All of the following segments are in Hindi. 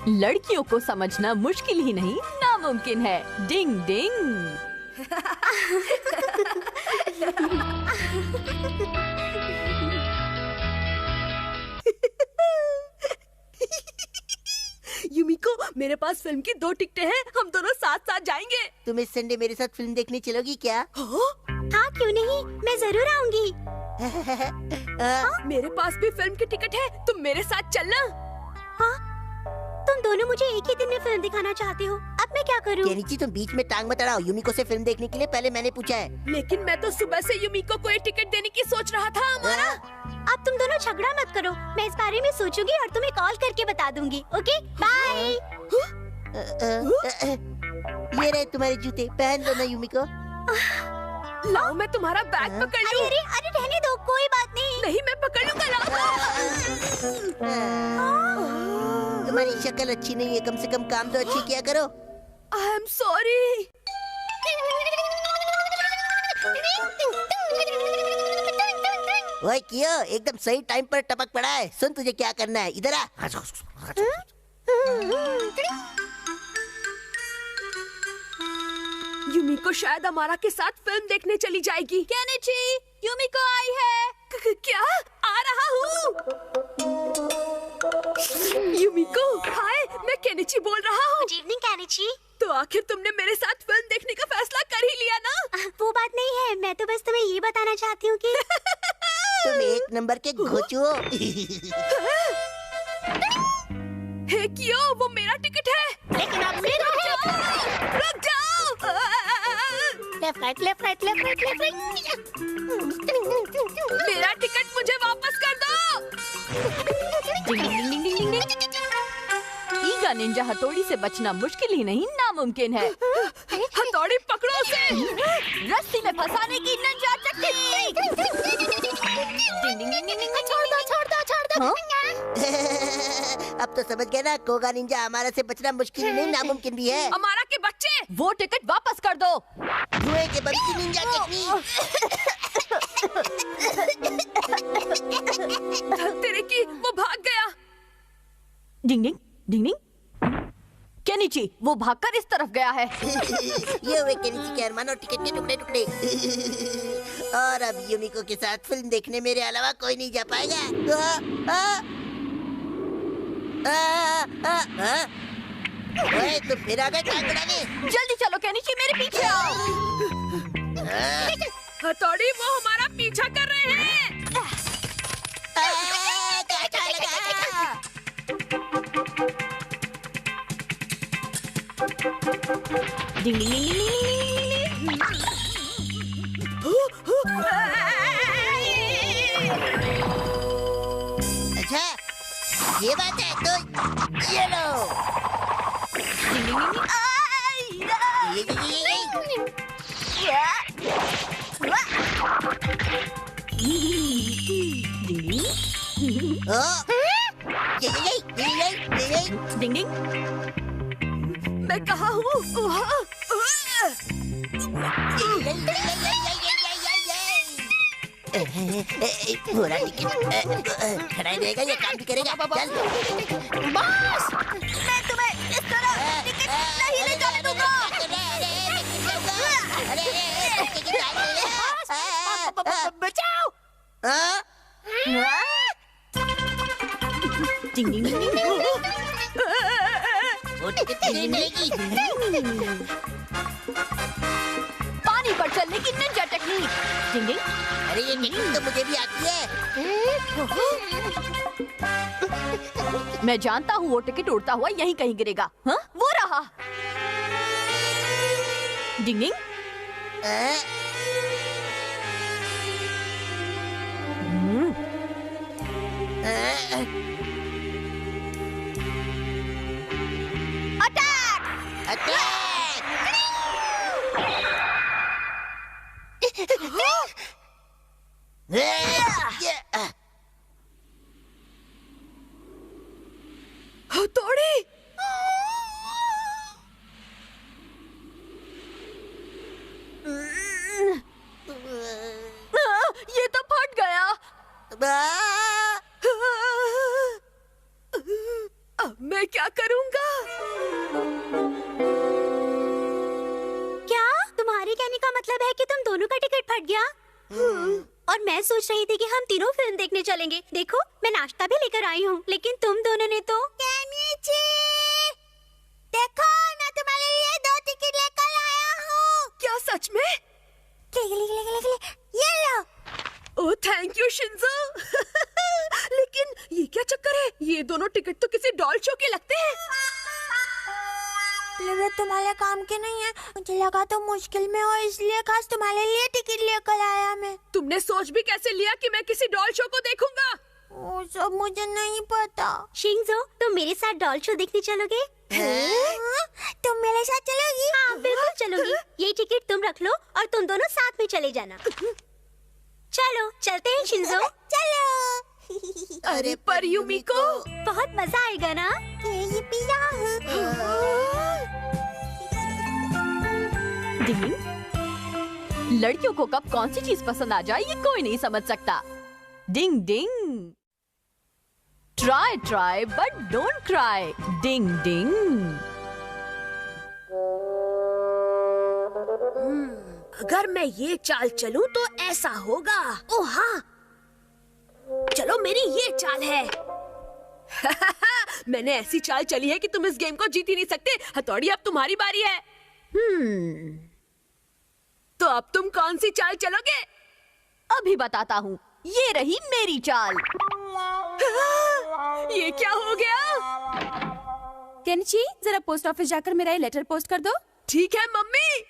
लड़कियों को समझना मुश्किल ही नहीं नामुमकिन है। डिंग डिंग। युमिको, मेरे पास फिल्म की 2 टिकटें हैं, हम दोनों साथ साथ जाएंगे। तुम इस संडे मेरे साथ फिल्म देखने चलोगी क्या? हाँ क्यों नहीं, मैं जरूर आऊंगी। मेरे पास भी फिल्म की टिकट है, तुम मेरे साथ चलना। हाँ, तुम दोनों मुझे एक ही दिन में फिल्म दिखाना चाहते हो, अब मैं क्या करूँ? केनिची, तुम बीच में टांग मत अड़ाओ। युमिको से फिल्म देखने के लिए पहले मैंने पूछा है। लेकिन मैं तो सुबह से युमिको को एक टिकट देने की सोच रहा था हमारा। अब तुम दोनों झगड़ा मत करो, मैं इस बारे में सोचूंगी और तुम्हें कॉल करके बता दूंगी। Okay bye. ये रहे तुम्हारे जूते, पहन लो ना युमिको। लाओ मैं तुम्हारा बैग पकड़ लूं। अरे अरे रहने दो, कोई बात नहीं। नहीं, मैं पकड़ लूंगा। तुम्हारी शक्ल अच्छी नहीं है, कम से कम काम तो अच्छी किया करो। I am sorry. ओए कियो, एकदम सही टाइम पर टपक पड़ा है। सुन, तुझे क्या करना है, इधर आ। युमिको शायद हमारा के साथ फिल्म देखने चली जाएगी। केनिची, युमिको आई है। क्या? आ रहा हूँ। युमिको, हाय, मैं केनिची बोल रहा हूँ। Good evening Kenichi. तो आखिर तुमने मेरे साथ फिल्म देखने का फैसला कर ही लिया ना? वो बात नहीं है, मैं तो बस तुम्हें ये बताना चाहती हूँ कि तुम एक नंबर के घोचू हो। हे कियो, वो मेरा टिकट है। लेकिन आप फिर रुक जाओ। Left right left right left right left right. मेरा टिकट मुझे वापस कर दो। डिंग डिंग डिंग डिंग डिंग डिंग। ईगा निंजा हथौड़ी से बचना मुश्किल ही नहीं नामुमकिन है। हथौड़ी पकड़ो उसे। रस्सी में फंसाने की निंजा टेक्निक। डिंग डिंग डिंग डिंग। छोड़ दो छोड़ दो छोड़ दो। अब तो समझ गए ना, कोगा निंजा हमारा से बचना मुश्किल नहीं नामुमकिन भी है। हमारा के बच्चे, वो टिकट वापस कर दो। धुएं के बल की निंजा टेक्निक। तेरे की, वो भाग गया। डिंग डिंग डिंग डिंग। केनिची, वो भागकर इस तरफ गया है। ये हुए केनिची के अरमान और टिकट के टुकड़े टुकड़े। और अब युमिको के साथ फिल्म देखने मेरे अलावा कोई नहीं जा पाएगा। ओए, तुम फिर आ गए टांग अड़ाने। जल्दी चलो केनिची, मेरे पीछे आओ। हथौड़ी, वो हमारा पीछा कर रहे हैं। क्या लगा? डिंग डिंग डिंग डिंग डिंग डिंग। अच्छा, ये बात है तो ये लो। डिंग डिंग। मैं कहाँ हूँ? पूरा टिकट खड़ा ही रहेगा, ये काम भी करेगा। चल बॉस, मैं तुम्हें इस तरह टिकट नहीं ले जाने दूंगा। बचाओ। डिंग डिंग डिंग डिंग। वो टिकट नहीं मिलेगी। पानी पर चलने की निंजा टेक्निक। डिंग डिंग। अरे ये टेक्निक तो मुझे भी आती है। मैं जानता हूँ वो टिकट उड़ता हुआ यहीं कहीं गिरेगा। हाँ, वो रहा। डिंग डिंग। अटैक। अटैक! हथौड़ी, ये तो फट गया। अब मैं क्या करूँगा? क्या तुम्हारे कहने का मतलब है कि तुम दोनों का टिकट फट गया? और मैं सोच रही थी कि हम तीनों फिल्म देखने चलेंगे। देखो मैं नाश्ता भी लेकर आई हूँ, लेकिन तुम दोनों ने तो। देखो मैं तुम्हारे लिए 2 टिकट लेकर आया हूँ। क्या सच में? ये लो। Oh thank you Shinzo. लेकिन ये क्या चक्कर है? ये दोनों टिकट तो किसी डॉल शो के लगते हैं। लगे तुम्हारे काम के नहीं है। मुझे लगा तो मुश्किल में हो, इसलिए खास तुम्हारे लिए टिकट लेकर आया मैं। तुमने सोच भी कैसे लिया कि मैं किसी डॉल शो को देखूंगा? वो सब मुझे नहीं पता। शिंजो तुम मेरे साथ डॉल शो देखने चलोगे? तुम मेरे साथ चलोगी? हाँ बिल्कुल चलूंगी। ये टिकट तुम रख लो और तुम दोनों साथ में चले जाना। चलो चलते हैं शिंजो। चलो। अरे पर यूमिको, बहुत मजा आएगा ना? ये पिया। डिंग। लड़कियों को कब कौन सी चीज पसंद आ जाए ये कोई नहीं समझ सकता। Ding ding. Try try but don't cry. Ding ding. अगर मैं ये चाल चलूं तो ऐसा होगा। ओह हाँ, चलो मेरी ये चाल है। मैंने ऐसी चाल चली है कि तुम इस गेम को जीत ही नहीं सकते। हथौड़ी अब तुम्हारी बारी है। तो अब तुम कौन सी चाल चलोगे? अभी बताता हूँ। ये रही मेरी चाल। ये क्या हो गया? केनिची जरा पोस्ट ऑफिस जाकर मेरा ये लेटर पोस्ट कर दो। ठीक है मम्मी।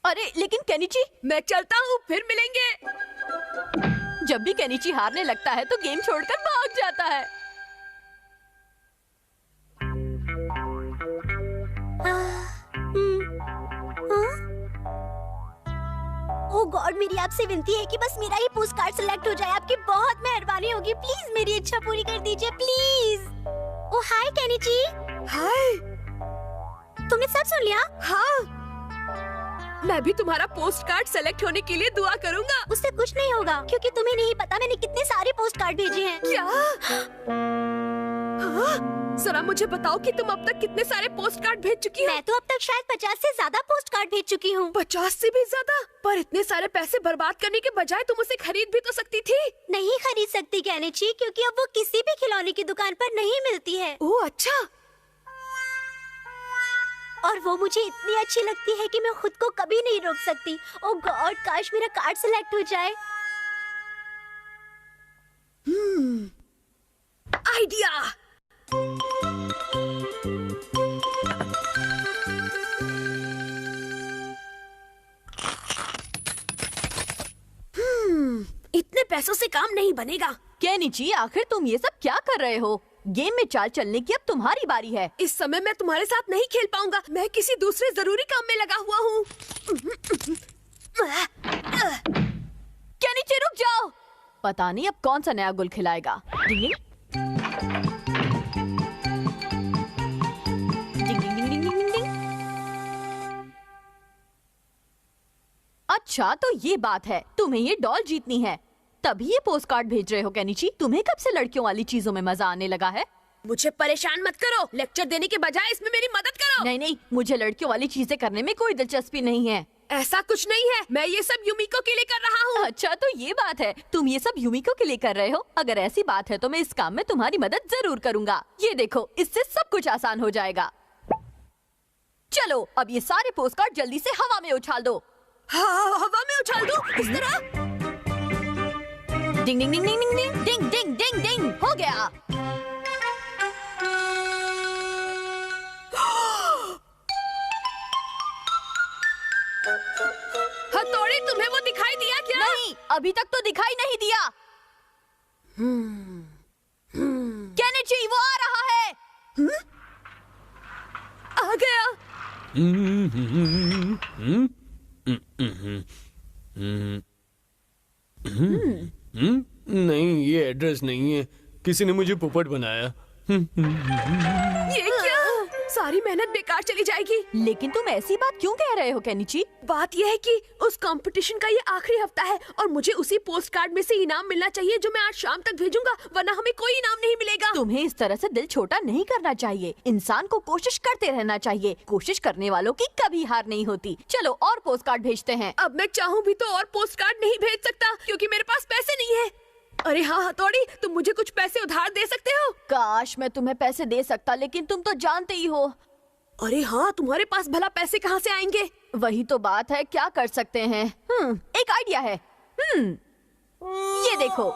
अरे लेकिन केनिची, मैं चलता हूँ, फिर मिलेंगे। जब भी केनिची हारने लगता है तो गेम छोड़कर भाग जाता है। ओह गॉड, मेरी आपसे विनती है कि बस मेरा ही पोस्ट कार्ड सिलेक्ट हो जाए। आपकी बहुत मेहरबानी होगी। प्लीज मेरी इच्छा पूरी कर दीजिए प्लीज। Oh hi Kenichi. हाय। तुमने सब सुन लिया? हाँ, मैं भी तुम्हारा पोस्ट कार्ड सेलेक्ट होने के लिए दुआ करूंगा। उससे कुछ नहीं होगा क्योंकि तुम्हें नहीं पता मैंने कितने सारे पोस्ट कार्ड भेजे हैं। क्या? हाँ? जरा मुझे बताओ कि तुम अब तक कितने सारे पोस्ट कार्ड भेज चुकी हो? मैं तो अब तक शायद 50 से ज्यादा पोस्ट कार्ड भेज चुकी हूँ। 50 से भी ज्यादा? पर इतने सारे पैसे बर्बाद करने के बजाय तुम उसे खरीद भी तो सकती थी। नहीं खरीद सकती केनिची, क्योंकि अब वो किसी भी खिलौने की दुकान पर नहीं मिलती है। ओह अच्छा। और वो मुझे इतनी अच्छी लगती है कि मैं खुद को कभी नहीं रोक सकती। ओह गॉड, काश मेरा कार्ड सिलेक्ट हो जाए। आइडिया। इतने पैसों से काम नहीं बनेगा। केनिची, आखिर तुम ये सब क्या कर रहे हो? गेम में चाल चलने की अब तुम्हारी बारी है। इस समय मैं तुम्हारे साथ नहीं खेल पाऊंगा। मैं किसी दूसरे जरूरी काम में लगा हुआ हूँ। केनिची रुक जाओ। पता नहीं अब कौन सा नया गुल खिलाएगा। डिंग डिंग डिंग डिंग डिंग डिंग डिंग। अच्छा तो ये बात है, तुम्हें ये डॉल जीतनी है, तभी ये पोस्ट कार्ड भेज रहे हो केनिची। तुम्हें कब से लड़कियों वाली चीजों में मजा आने लगा है? मुझे परेशान मत करो। लेक्चर देने के बजाय इसमें मेरी मदद करो। नहीं नहीं, मुझे लड़कियों वाली चीजें करने में कोई दिलचस्पी नहीं है। ऐसा कुछ नहीं है, मैं ये सब यूमिको के लिए कर रहा हूँ। अच्छा तो ये बात है, तुम ये सब यूमिको के लिए कर रहे हो? अगर ऐसी बात है तो मैं इस काम में तुम्हारी मदद जरूर करूंगा। ये देखो, इससे सब कुछ आसान हो जाएगा। चलो अब ये सारे पोस्ट कार्ड जल्दी से हवा में उछाल दो। हाँ, हवा में उछाल दो इस तरह। डिंग डिंग डिंग डिंग डिंग डिंग डिंग डिंग डिंग। हो गया। हथौड़ी, तुम्हें वो दिखाई दिया क्या? नहीं, अभी तक तो दिखाई नहीं दिया। केनिची, वो आ रहा है। आ गया। नहीं, ये एड्रेस नहीं है। किसी ने मुझे पोपट बनाया। ये क्या? सारी मेहनत बेकार चली जाएगी। लेकिन तुम ऐसी बात क्यों कह रहे हो केनिची? बात यह है कि उस कंपटीशन का ये आखिरी हफ्ता है और मुझे उसी पोस्ट कार्ड में से इनाम मिलना चाहिए जो मैं आज शाम तक भेजूंगा, वरना हमें कोई इनाम नहीं मिलेगा। तुम्हें इस तरह से दिल छोटा नहीं करना चाहिए। इंसान को कोशिश करते रहना चाहिए। कोशिश करने वालों की कभी हार नहीं होती। चलो और पोस्ट कार्ड भेजते हैं। अब मैं चाहूँ भी तो और पोस्ट कार्ड नहीं भेज सकता क्योंकि मेरे पास पैसे नहीं है। अरे हाँ हथौड़ी, तुम मुझे कुछ पैसे उधार दे सकते हो? काश मैं तुम्हें पैसे दे सकता, लेकिन तुम तो जानते ही हो। अरे हाँ, तुम्हारे पास भला पैसे कहाँ से आएंगे? वही तो बात है, क्या कर सकते हैं। एक आइडिया है। ये देखो।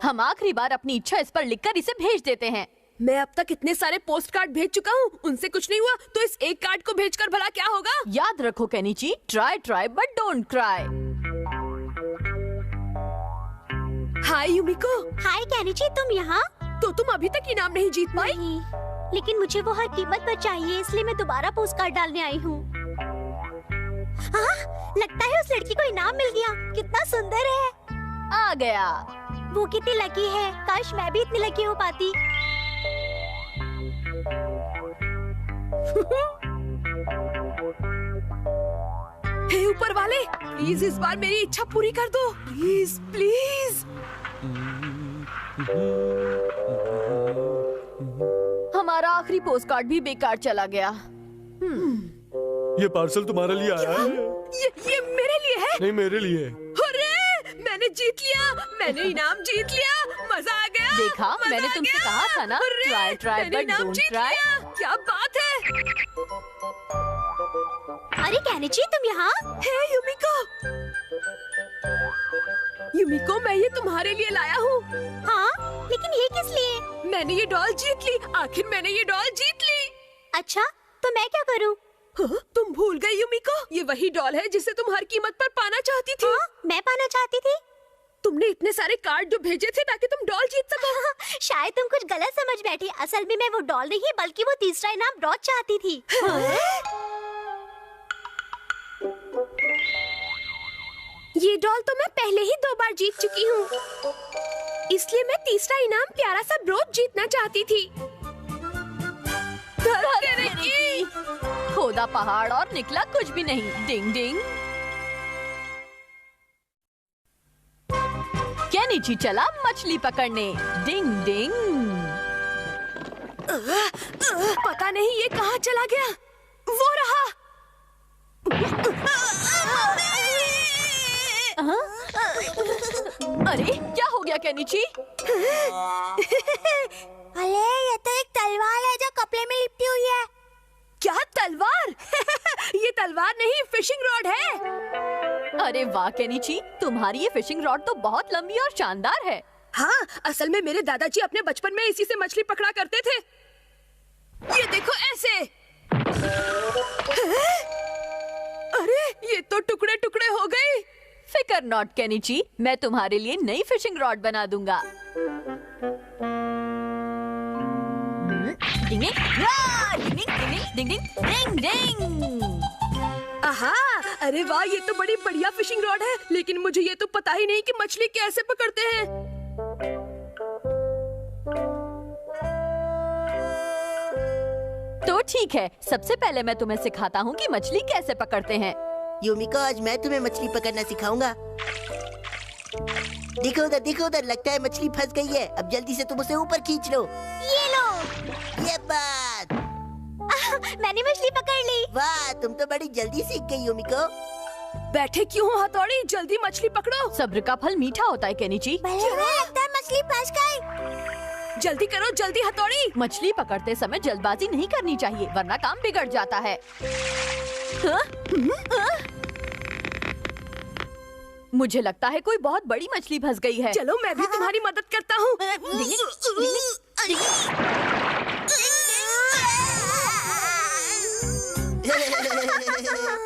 हम आखिरी बार अपनी इच्छा इस पर लिखकर इसे भेज देते हैं। मैं अब तक इतने सारे पोस्ट कार्ड भेज चुका हूँ, उनसे कुछ नहीं हुआ, तो इस एक कार्ड को भेजकर भला क्या होगा? याद रखो Kenichi, try try but don't cry. Hi Yumiko. Hi Kenichi, तुम यहाँ? तो तुम अभी तक इनाम नहीं जीत पाई? नहीं, लेकिन मुझे वो हर कीमत पर चाहिए, इसलिए मैं दोबारा पोस्ट कार्ड डालने आई हूँ। हाँ, लगता है उस लड़की को इनाम मिल गया। कितना सुंदर है। आ गया। वो कितनी लकी है। काश मैं भी इतनी लकी हो पाती। हे ऊपर वाले, प्लीज इस बार मेरी इच्छा पूरी कर दो। Please please. हमारा आखिरी पोस्ट कार्ड भी बेकार चला गया। ये पार्सल तुम्हारे लिए आया है? ये मेरे लिए है? नहीं, मेरे लिए। अरे मैंने जीत लिया, मैंने इनाम जीत लिया, मजा आ गया। देखा, मजा मैंने आ तुमसे गया। कहा था ना, अरे, try, try, मैंने but इनाम don't जीत try। लिया। क्या बात है। अरे केनिची, तुम यहाँ? हे यूमिको। यूमिको, मैं ये तुम्हारे लिए लाया हूँ। हाँ, लेकिन ये किस लिए? मैंने ये डॉल जीत ली, आखिर मैंने ये डॉल जीत ली। अच्छा, तो मैं क्या करूँ? हाँ, तुम भूल गई यूमिको, ये वही डॉल है जिसे तुम हर कीमत पर पाना चाहती थी। हाँ, मैं पाना चाहती थी। तुमने इतने सारे कार्ड जो भेजे थे ताकि तुम डॉल जीत सको। शायद तुम कुछ गलत समझ बैठी। असल में मैं वो डॉल नहीं, बल्कि वो तीसरा इनाम ब्रॉच चाहती थी। ये डॉल तो मैं पहले ही 2 बार जीत चुकी हूँ, इसलिए मैं तीसरा इनाम प्यारा सा ब्रोच जीतना चाहती थी। खोदा पहाड़ और निकला कुछ भी नहीं। डिंग डिंग। केनिची चला मछली पकड़ने। डिंग डिंग। पता नहीं ये कहाँ चला गया। वो रहा। अरे क्या हो गया केनिची? अरे ये तो एक तलवार है जो कपड़े में लिपटी हुई है। क्या तलवार? ये तलवार नहीं, फिशिंग रॉड है। अरे वाह केनिची, तुम्हारी ये फिशिंग रॉड तो बहुत लंबी और शानदार है। हाँ, असल में मेरे दादाजी अपने बचपन में इसी से मछली पकड़ा करते थे। ये देखो ऐसे। अरे ये तो टुकड़े टुकड़े हो गए। फिकर नॉट केनिची, मैं तुम्हारे लिए नई फिशिंग रॉड बना दूंगा। डिंग डिंग डिंग डिंग डिंग डिंग। आहा, अरे वाह, ये तो बड़ी बढ़िया फिशिंग रॉड है, लेकिन मुझे ये तो पता ही नहीं कि मछली कैसे पकड़ते हैं। तो ठीक है, सबसे पहले मैं तुम्हें सिखाता हूँ कि मछली कैसे पकड़ते हैं। यूमिको, आज मैं तुम्हें मछली पकड़ना सिखाऊंगा। देखो उधर, लगता है मछली फंस गई है। अब जल्दी से तुम उसे ऊपर खींच लो। ये लो। ये बात। मैंने मछली पकड़ ली। वाह, तुम तो बड़ी जल्दी सीख गई यूमिको। बैठे क्यों हो हथौड़ी, जल्दी मछली पकड़ो। सब्र का फल मीठा होता है केनिची। लगता है मछली फंस गई। जल्दी करो, जल्दी हथौड़ी। मछली पकड़ते समय जल्दबाजी नहीं करनी चाहिए, वरना काम बिगड़ जाता है। मुझे लगता है कोई बहुत बड़ी मछली फंस गई है। चलो मैं भी तुम्हारी मदद करता हूँ।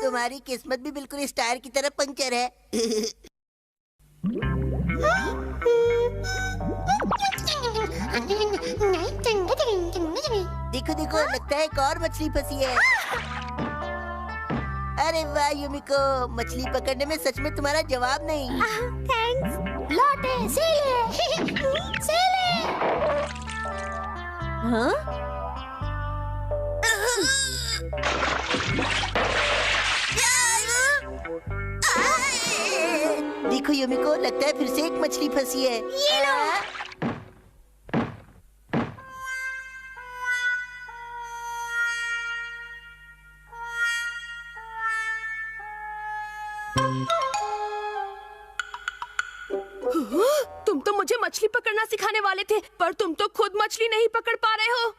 तुम्हारी किस्मत भी बिल्कुल इस टायर की तरह पंक्चर है। देखो, लगता है एक और मछली फंसी है। अरे वाह यूमिको, मछली पकड़ने में सच में तुम्हारा जवाब नहीं। थैंक्स। लौटे सेले। हाँ? यूमिको, लगता है फिर से एक मछली फंसी है। ये लो। तुम तो मुझे मछली पकड़ना सिखाने वाले थे, पर तुम तो खुद मछली नहीं पकड़ पा रहे हो।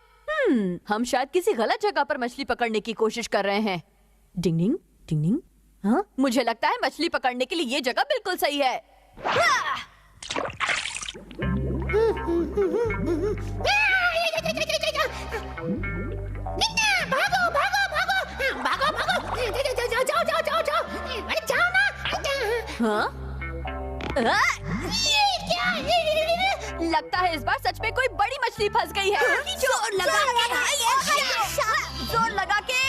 हम शायद किसी गलत जगह पर मछली पकड़ने की कोशिश कर रहे हैं। डिंग डिंग डिंग डिंग। हाँ, मुझे लगता है मछली पकड़ने के लिए ये जगह बिल्कुल सही है। भागो भागो भागो भागो भागो, जाओ जाओ जाओ जाओ जाओ, अरे जाओ ना। हाँ? ये क्या? लगता है इस बार सच में कोई बड़ी मछली फंस गई है। जोर लगा के, जोर लगा के,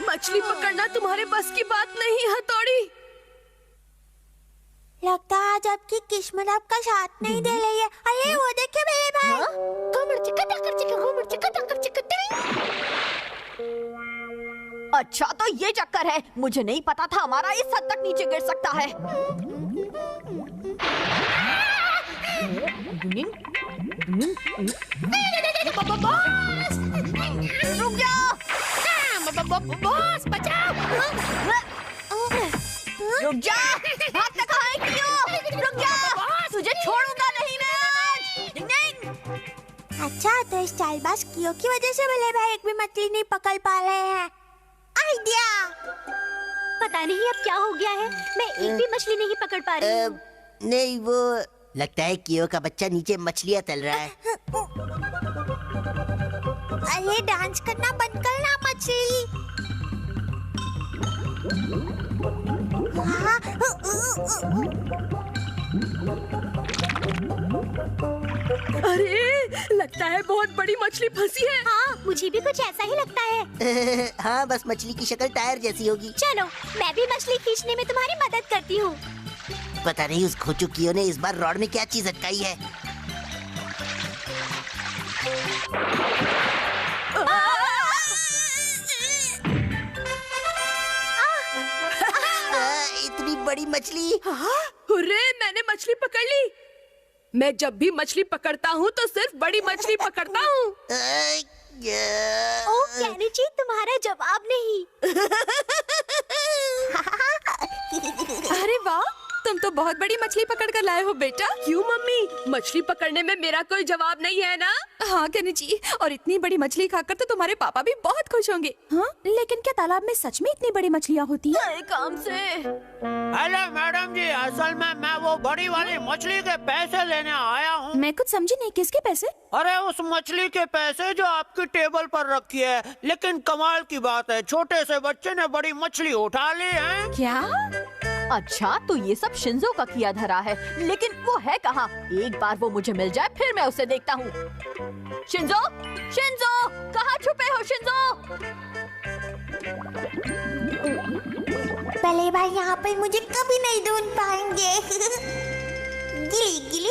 मछली पकड़ना तुम्हारे बस की बात नहीं, हथौड़ी। लगता है आज आपकी किस्मत आपका साथ नहीं दे रही है। अरे वो देखिए मेरे भाई। अच्छा तो ये चक्कर है। मुझे नहीं पता था हमारा इस हद तक नीचे गिर सकता है। रुक जाओ। बॉस बचाओ। रुक जा। भागता कहाँ है क्यों? रुक जा। तुझे छोड़ूंगा नहीं मैं आज। नहीं। अच्छा तो स्टाइलबाज कियो की वजह से भले भाई एक भी मछली नहीं पकड़ पा रहे हैं। आइडिया। पता नहीं अब क्या हो गया है, मैं एक भी मछली नहीं पकड़ पा रही हूँ। नहीं, वो लगता है कियो का बच्चा नीचे मछलियाँ तल रहा है। अरे डांस करना बंद करना मछली। अरे लगता है बहुत बड़ी मछली फंसी है। हाँ मुझे भी कुछ ऐसा ही लगता है। हाँ, बस मछली की शक्ल टायर जैसी होगी। चलो मैं भी मछली खींचने में तुम्हारी मदद करती हूँ। पता नहीं उस खोचू कियो ने इस बार रॉड में क्या चीज अटकाई है। इतनी बड़ी मछली। हुर्रे, मैंने मछली पकड़ ली। मैं जब भी मछली पकड़ता हूँ तो सिर्फ बड़ी मछली पकड़ता हूँ। ओ केनिची, तुम्हारा जवाब नहीं। अरे वाह, तुम तो बहुत बड़ी मछली पकड़ कर लाए हो बेटा। क्यों मम्मी, मछली पकड़ने में मेरा कोई जवाब नहीं है ना? हाँ केनिची, और इतनी बड़ी मछली खाकर तो तुम्हारे पापा भी बहुत खुश होंगे। हाँ, लेकिन क्या तालाब में सच में इतनी बड़ी मछलियाँ होती हैं? नए काम से। हेलो मैडम जी, असल में मैं वो बड़ी वाली मछली के पैसे लेने आया हूँ। मैं कुछ समझी नहीं, किसके पैसे? अरे उस मछली के पैसे जो आपकी टेबल पर रखी है। लेकिन कमाल की बात है, छोटे से बच्चे ने बड़ी मछली उठा ली है। क्या? अच्छा तो ये सब शिंजो का किया धरा है, लेकिन वो है कहाँ? एक बार वो मुझे मिल जाए फिर मैं उसे देखता हूँ। शिंजो, शिंजो, कहाँ छुपे हो शिंजो? पहले भाई यहाँ पर मुझे कभी नहीं ढूंढ पाएंगे। गिली गिली